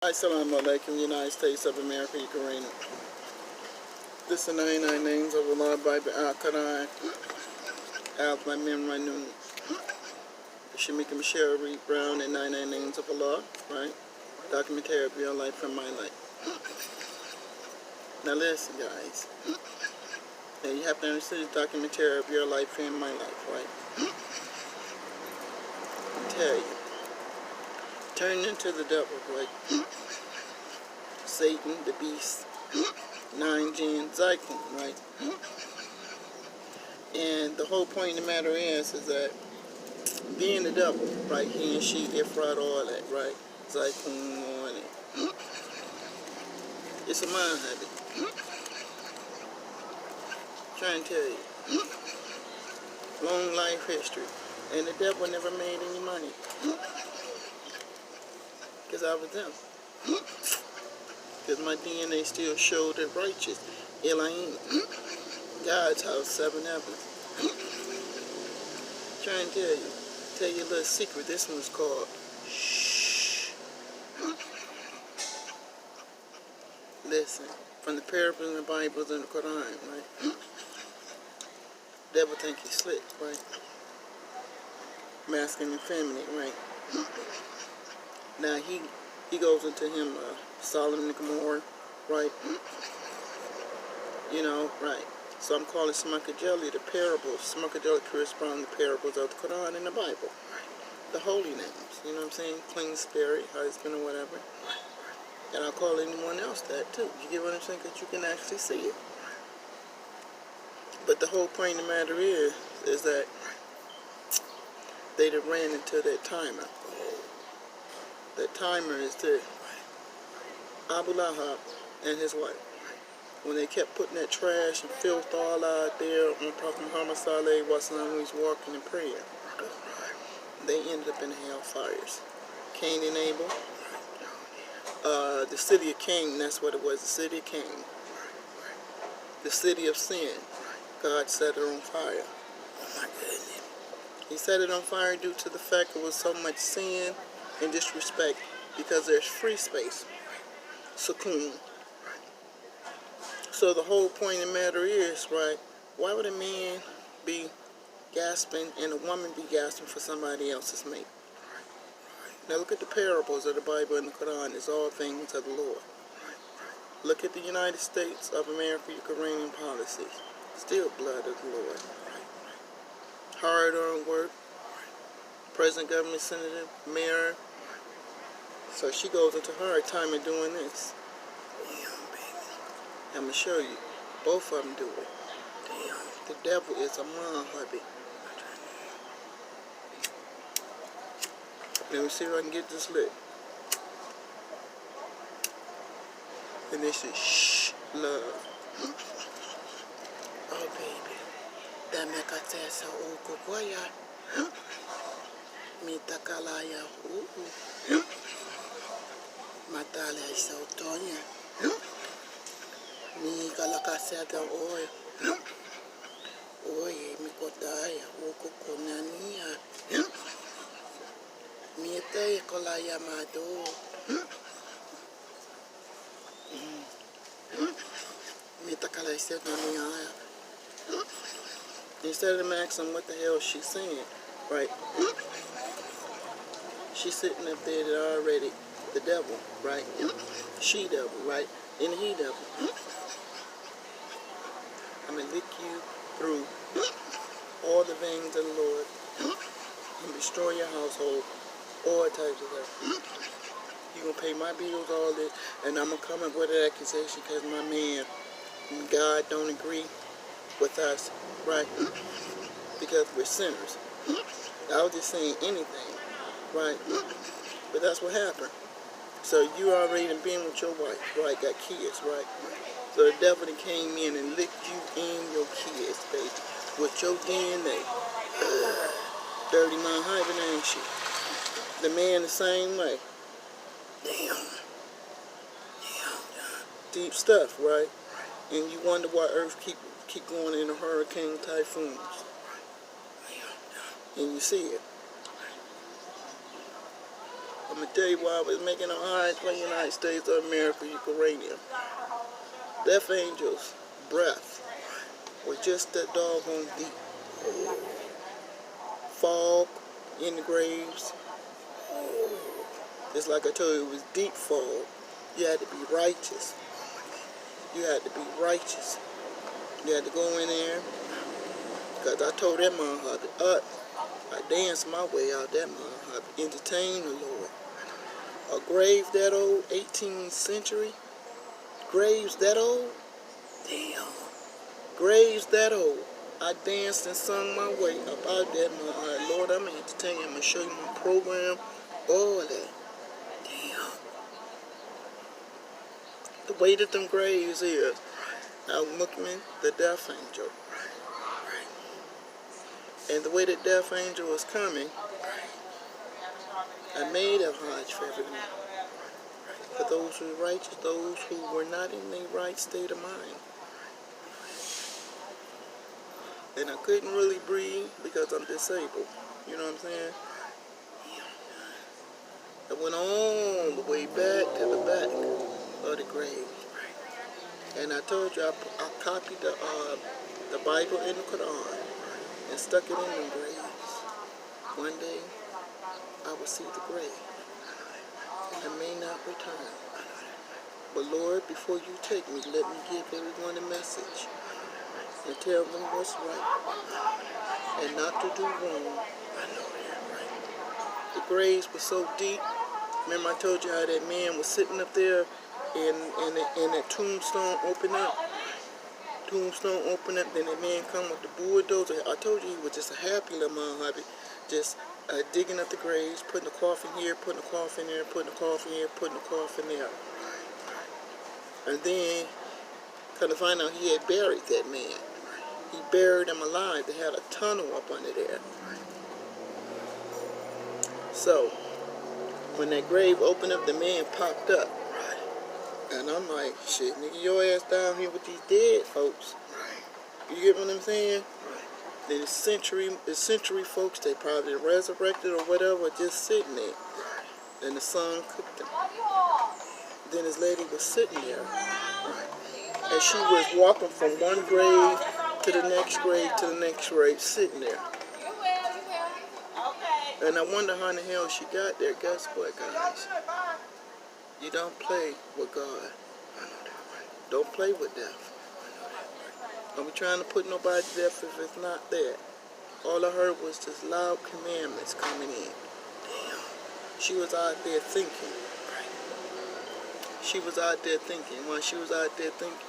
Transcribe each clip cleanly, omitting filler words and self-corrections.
Assalamu alaikum, United States of America, Ukraine. This is the 99 names of Allah, Bible, Al-Quran, Al-Mamim, Ranun, Shamika Michelle Reed Brown, and 99 names of Allah, right? Documentary of your life from my life. Now listen, guys. Now you have to understand the documentary of your life and my life, right? I tell you. Turn into the devil, right? Satan, the beast, 9 jinn, Zyklon, right? And the whole point of the matter is that being the devil, right? He and she, Ifrat, all that, right? Zyklon, all that. It's a mind habit. Trying to tell you. Long life history. And the devil never made any money. Because I was them. Because my DNA still showed that righteous. Elohim. God's house, 7-Eleven. Trying to tell you a little secret. This one's called Shh. Listen, from the parables in the Bibles and the Quran, right? Devil think he's slick, right? Masculine and feminine, right? Now he goes into him, Solomon and Gomorrah, right? You know, right. So I'm calling Smakajeli the parables. Smakajeli corresponds to the parables of the Quran and the Bible. The holy names, you know what I'm saying? Clean spirit, husband or whatever. And I'll call anyone else that too. You get what I'm saying? Because you can actually see it. But the whole point of the matter is that they done ran into that timer. That timer is the Abu Lahab and his wife. When they kept putting that trash and filth all out there on Prophet Muhammad Sallallahu Alaihi Wasallam when he's walking and praying, they ended up in the hellfires. Cain and Abel. The city of Cain, that's what it was, the city of Cain. The city of sin. God set it on fire. Oh my goodness. He set it on fire due to the fact there was so much sin and disrespect because there's free space. Sukoon. So the whole point of the matter is, right, why would a man be gasping and a woman be gasping for somebody else's mate? Now look at the parables of the Bible and the Quran. It's all things of the Lord. Look at the United States of America, Ukrainian policies. Still blood of the Lord. Hard-earned work. President, government, senator, mayor. So she goes into hard time in doing this. Damn, baby. I'm going to show you. Both of them do it. Damn. The devil is a mind hubby. Let me see if I can get this lit. And this is shh, love. Oh, baby. Dame katesa ukukwaya. Mitakalaya Matala isa utonya. Mi kalakaseta oy. Oye, mi kodaya ukukunania. Mi te kolaya mado. Mitakala isa nania. Instead of asking what the hell she's saying, right? She's sitting up there already, the devil, right? She devil, right? And he devil. I'm going to lick you through all the veins of the Lord and destroy your household, all types of stuff. You're going to pay my bills, all this, and I'm going to come up with an accusation because my man, God don't agree with us, right? Because we're sinners. I was just saying anything, right? But that's what happened. So you already been with your wife, right? Got kids, right? So the devil that came in and licked you and your kids, baby, with your DNA. Dirty mind hybrid, ain't she? The man the same way. Damn. Deep stuff, right? And you wonder why Earth keep going into hurricane typhoons. And you see it. I'm going to tell you why I was making a high for the United States of America, uranium. Death Angel's breath was just that doggone deep. Fog in the graves. Just like I told you, it was deep fog. You had to be righteous. You had to be righteous. You had to go in there. Because I told that motherfucker, I danced my way out that motherfucker. Entertain the Lord. A grave that old, 18th century. Graves that old? Damn. Graves that old. I danced and sung my way up out that motherfucker. Lord, I'm going to entertain you. I'm going to show you my program. All that. Damn. The way that them graves is. Now, Muckman, the Death Angel. And the way that Death Angel was coming, I made a Hajj for everyone. For those who were righteous, those who were not in their right state of mind. And I couldn't really breathe because I'm disabled. You know what I'm saying? I went all the way back to the back of the grave. And I told you I copied the Bible and the Quran and stuck it in them graves. One day I will see the grave. I may not return. But Lord, before you take me, let me give everyone a message and tell them what's right and not to do wrong. I know that, right? The graves were so deep. Remember I told you how that man was sitting up there and that tombstone opened up. Tombstone opened up, then that man come with the bulldozer. I told you he was just a happy little man, just digging up the graves, putting the coffin here, putting the coffin there, putting the coffin here, putting the coffin there. And then, come to find out he had buried that man. He buried him alive. They had a tunnel up under there. So, when that grave opened up, the man popped up. And I'm like, shit, nigga, your ass down here with these dead folks. You get what I'm saying? Then the century folks, they probably resurrected or whatever, just sitting there. And the sun cooked them. Then this lady was sitting there. And she was walking from one grave to the next grave to the next grave, sitting there. And I wonder how in the hell she got there. Guess what, guys? You don't play with God. I know that, right? Don't play with death. I know that, right? Don't be trying to put nobody to death if it's not there. All I heard was just loud commandments coming in. Damn. She was out there thinking. Right? She was out there thinking. While she was out there thinking,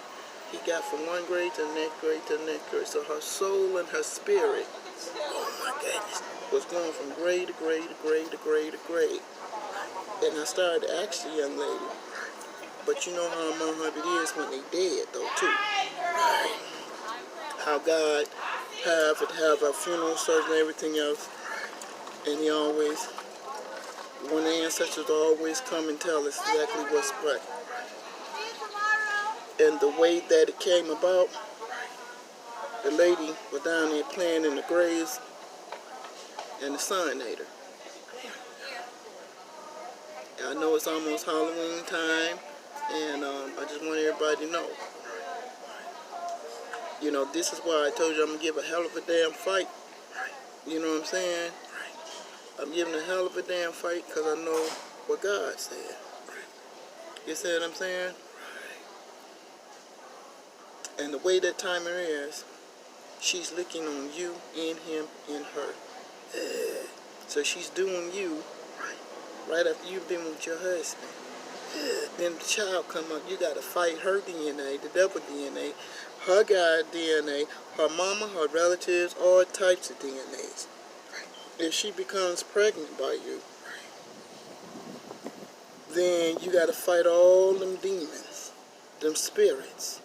he got from one grade to the next grade to the next grade. So her soul and her spirit, oh my goodness, was going from grade to grade to grade to grade to grade. And I started to ask the young lady, but you know how Muhammad is when they dead though too. Right? How God have a funeral service and everything else, and he always, when the ancestors always come and tell us exactly what's right. And the way that it came about, the lady was down there playing in the graves, and the son ate her. I know it's almost Halloween time, and I just want everybody to know. You know, this is why I told you I'm going to give a hell of a damn fight. You know what I'm saying? I'm giving a hell of a damn fight because I know what God said. You see what I'm saying? And the way that timer is, she's looking on you, in him, in her. So she's doing you right after you've been with your husband. Then the child come up, you got to fight her DNA, the devil DNA, her God DNA, her mama, her relatives, all types of DNAs. If she becomes pregnant by you, then you got to fight all them demons, them spirits.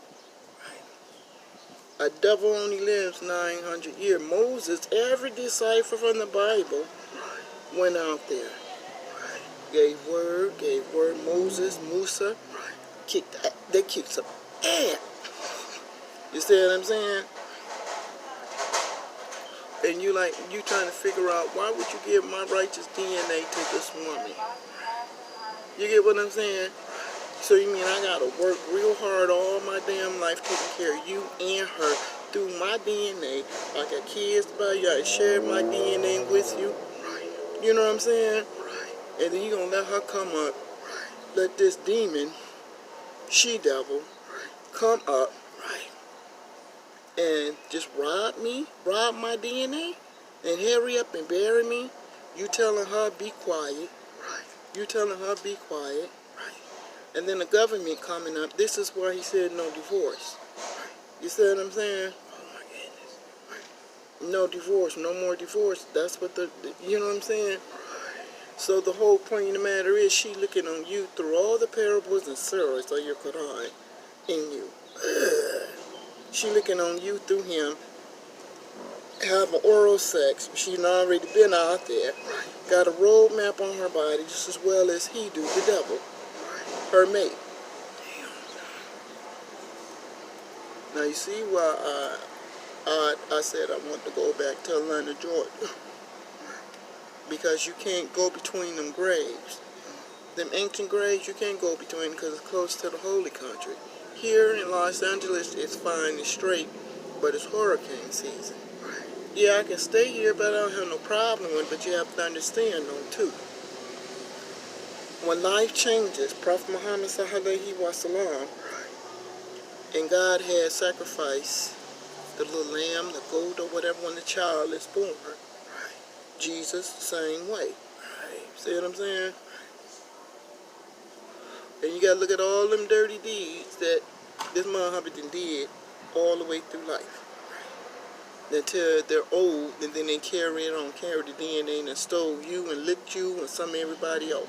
A devil only lives 900 years. Moses, every disciple from the Bible, went out there. Gave word. Moses, Musa, they kicked some ass. You see what I'm saying? And you trying to figure out, why would you give my righteous DNA to this woman? You get what I'm saying? So you mean I gotta work real hard all my damn life taking care of you and her through my DNA. I got kids by you, I share my DNA with you. You know what I'm saying? And then you gonna let her come up, let this demon, she-devil, come up and just rob my DNA, and hurry up and bury me. You telling her be quiet. You telling her be quiet. And then the government coming up. This is why he said no divorce. You see what I'm saying? No divorce, no more divorce. That's what you know what I'm saying? So the whole point of the matter is she looking on you through all the parables and surahs of your Quran in you. She looking on you through him, having oral sex. She's already been out there. Got a roadmap on her body just as well as he do, the devil, her mate. Now you see why I said I want to go back to Atlanta, Georgia. Because you can't go between them graves. Them ancient graves, you can't go between because it's close to the holy country. Here in Los Angeles, it's fine and straight, but it's hurricane season. Yeah, I can stay here, but I don't have no problem with it, but you have to understand, though, too. When life changes, Prophet Muhammad Sallallahu Alaihi Wasallam, and God had sacrificed the little lamb, the goat, or whatever when the child is born. Jesus, same way. See what I'm saying? And you gotta look at all them dirty deeds that this Muhammad did all the way through life. Until they're old, and then they carry it on, carry the DNA and stole you and licked you and some everybody else.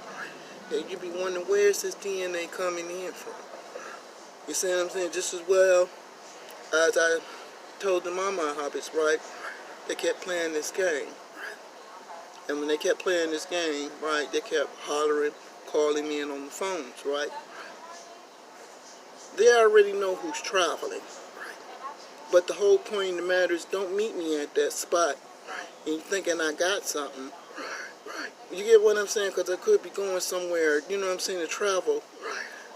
And you be wondering, where's this DNA coming in from? You see what I'm saying? Just as well as I told the Mama Hobbits, right? They kept playing this game. And when they kept playing this game, right, they kept hollering, calling me in on the phones, right? They already know who's traveling. But the whole point of the matter is don't meet me at that spot and you thinking I got something. You get what I'm saying? Because I could be going somewhere, you know what I'm saying, to travel.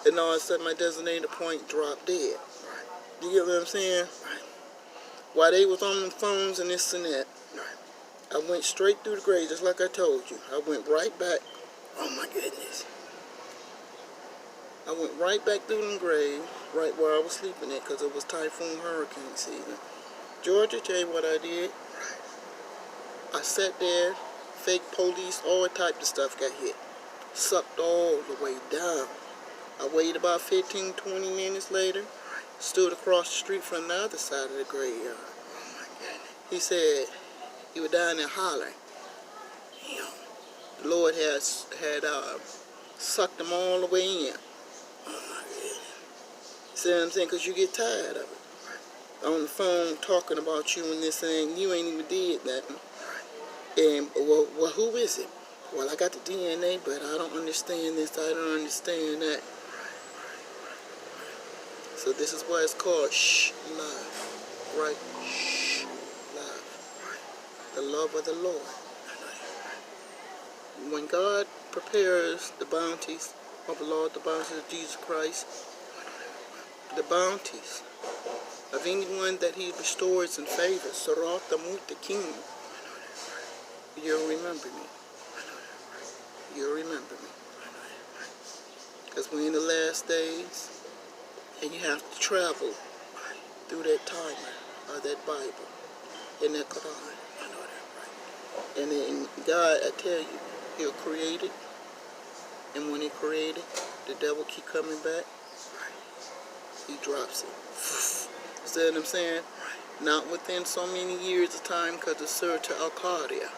And all of a sudden my designated point dropped dead. You get what I'm saying? While they was on the phones and this and that, I went straight through the grave, just like I told you. I went right back. Oh my goodness. I went right back through them graves, right where I was sleeping at, because it was typhoon hurricane season. Georgia, tell you what I did. I sat there, fake police, all type of stuff got hit. Sucked all the way down. I waited about 15, 20 minutes later, stood across the street from the other side of the graveyard. He said, he was down there hollering. The Lord had sucked them all the way in. See what I'm saying? Because you get tired of it. On the phone talking about you and this and you ain't even did nothing. And, well, who is it? Well, I got the DNA, but I don't understand this, I don't understand that. So this is why it's called shh, love. Right? Shh, love. The love of the Lord. When God prepares the bounties of the Lord, the bounties of Jesus Christ, the bounties of anyone that he bestows and favors, Surat the King, you'll remember me. You'll remember me. Because we're in the last days, and you have to travel through that timer of that Bible and that Quran. And then God, I tell you, he'll create it, and when he created, the devil keep coming back, he drops it. See what I'm saying? Not within so many years of time, because it's Surah to Al-Qadiyah.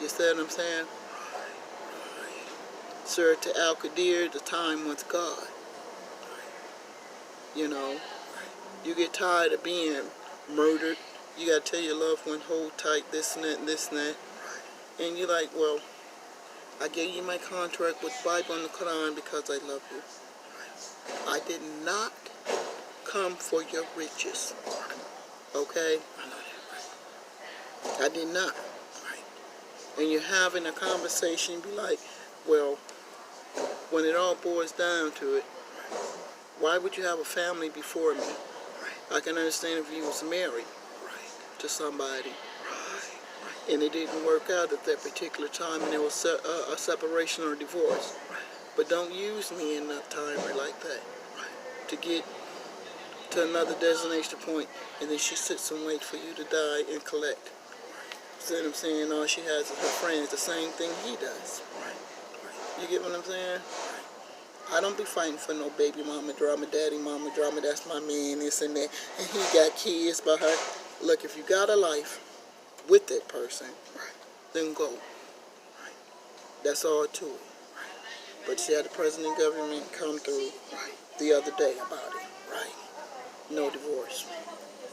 You see what I'm saying? Surah to Al-Qadir, the time with God. You know, you get tired of being murdered. You got to tell your loved one, hold tight, this and that, and this and that. And you're like, well, I gave you my contract with Bible and the Quran because I love you. I did not come for your riches. Okay? I did not. And you're having a conversation, be like, well, when it all boils down to it, why would you have a family before me? I can understand if you was married to somebody and it didn't work out at that particular time and there was a separation or divorce. But don't use me in a timer like that to get to another destination point and then she sits and waits for you to die and collect. See what I'm saying? All she has is her friends, the same thing he does. You get what I'm saying? I don't be fighting for no baby mama drama, daddy mama drama, that's my man, this and that, and he got kids by her. Look, if you got a life with that person, then go. That's all to it. But she had the president government come through the other day about it. No divorce.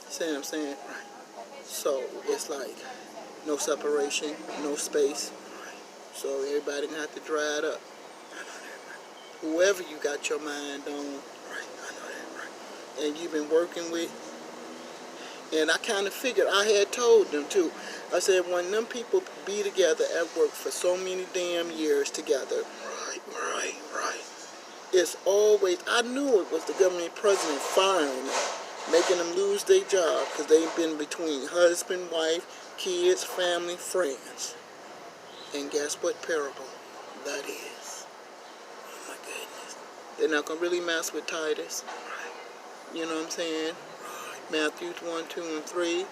See what I'm saying? So it's like no separation, no space. So everybody gonna have to dry it up. Whoever you got your mind on, and you've been working with, and I kind of figured, I had told them too. I said, when them people be together at work for so many damn years together, it's always, I knew it was the government president firing them, making them lose their job, because they've been between husband, wife, kids, family, friends. And guess what parable that is? Oh my goodness. They're not going to really mess with Titus. You know what I'm saying? Matthew 1, 2, and 3.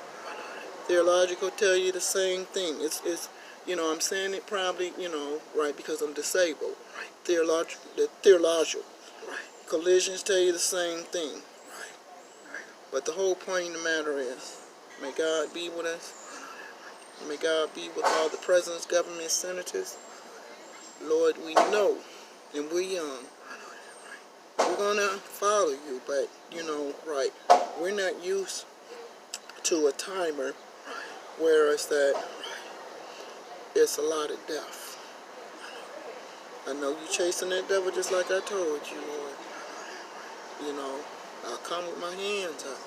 Theological tell you the same thing. It's you know, I'm saying it probably, you know, because I'm disabled. Theological. Collisions tell you the same thing. But the whole point of the matter is, may God be with us. May God be with all the presidents, government, senators. Lord, we know, and we're young. We're going to follow you, but, you know, we're not used to a timer where it's that it's a lot of death. I know you chasing that devil just like I told you, Lord. You know, I'll come with my hands up.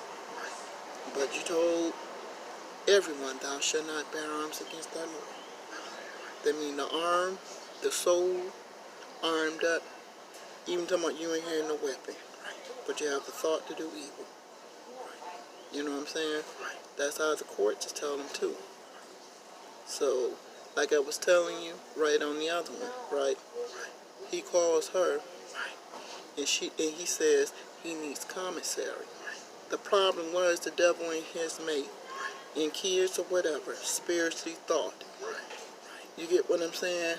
But you told everyone, thou shalt not bear arms against thy Lord. That means the arm, the soul, armed up. Even talking about you ain't having no weapon. But you have the thought to do evil. You know what I'm saying? That's how the courts is telling them too. So, like I was telling you, right on the other one, he calls her, and he says he needs commissary. The problem was the devil and his mate, and kids or whatever, spiritually thought. You get what I'm saying?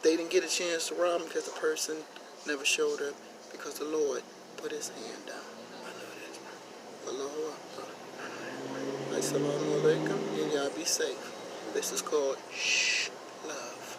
They didn't get a chance to rob him because the person never showed up because the Lord put his hand down. Allahu Akbar. Assalamu alaikum, and y'all be safe. This is called Shh Love.